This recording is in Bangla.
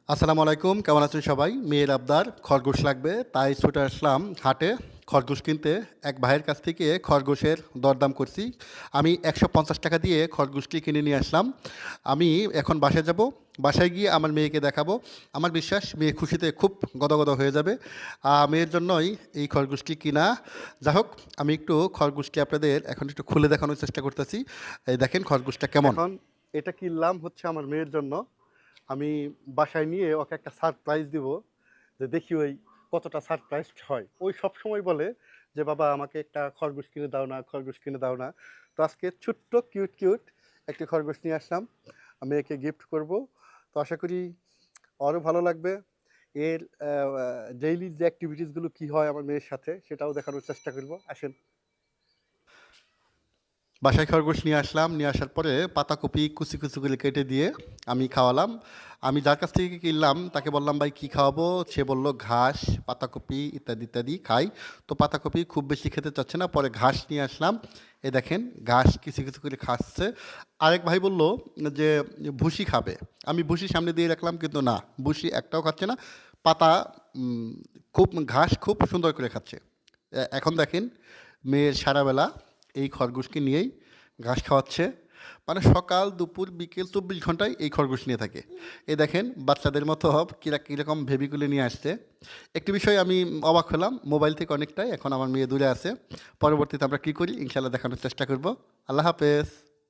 আসসালামু আলাইকুম, কেমন আছেন সবাই? মেয়ের আবদার খরগোশ লাগবে, তাই ছুটে আসলাম হাটে খরগোশ কিনতে। এক ভাইয়ের কাছ থেকে খরগোশের দরদাম করছি। আমি ৳১৫০ দিয়ে খরগোশটি কিনে নিয়ে আসলাম। আমি এখন বাসায় যাব। বাসায় গিয়ে আমার মেয়েকে দেখাবো। আমার বিশ্বাস মেয়ে খুশিতে খুব গদগদ হয়ে যাবে। মেয়ের জন্যই এই খরগোশটি কিনা। যাই হোক, আমি একটু খরগোশটি আপনাদের এখন একটু খুলে দেখানোর চেষ্টা করতেছি। এই দেখেন খরগোশটা কেমন। এখন এটা কিনলাম হচ্ছে আমার মেয়ের জন্য। আমি বাসায় নিয়ে ওকে একটা সারপ্রাইজ দিব, যে দেখি ওই কতটা সারপ্রাইজ হয়। ওই সবসময় বলে যে বাবা আমাকে একটা খরগোশ কিনে দাও না, খরগোশ কিনে দাও না। তো আজকে ছোট্ট কিউট কিউট একটি খরগোশ নিয়ে আসলাম, মেয়েকে গিফট করব। তো আশা করি ওরও ভালো লাগবে। এর ডেইলি যে অ্যাক্টিভিটিসগুলো কী হয় আমার মেয়ের সাথে সেটাও দেখানোর চেষ্টা করব। আসেন। বাসায় খরগোশ নিয়ে আসলাম। নিয়ে আসার পরে পাতাকপি কুচি, কুচি করে কেটে দিয়ে আমি খাওয়ালাম। আমি যার কাছ থেকে কিনলাম তাকে বললাম, "ভাই কী খাওয়াবো?" সে বলল, "ঘাস, পাতাকপি ইত্যাদি, ইত্যাদি খাই।" তো পাতাকপি খুব বেশি খেতে চাচ্ছে না। পরে ঘাস নিয়ে আসলাম। এই দেখেন ঘাস কিছু, কিছু করে খাচ্ছে। আরেক ভাই বলল যে ভুসি খাবে। আমি ভুসি সামনে দিয়ে রাখলাম কিন্তু না, ভুসি একটাও খাচ্ছে না। পাতা উম খুব ঘাস খুব সুন্দর করে খাচ্ছে। এখন দেখেন মেয়ের সারাবেলা এই খরগোশকে নিয়েই ঘাস খাওয়াচ্ছে। মানে সকাল দুপুর বিকেল ২৪ ঘন্টায় এই খরগোশ নিয়ে থাকে। এই দেখেন বাচ্চাদের মতো কীরকম ভেবিগুলো নিয়ে আসছে। একটি বিষয় আমি অবাক হলাম, মোবাইল থেকে অনেকটাই এখন আমার মেয়ে দূরে আছে। পরবর্তীতে আমরা কী করি ইনশাল্লাহ দেখানোর চেষ্টা করব। আল্লাহ হাফেজ।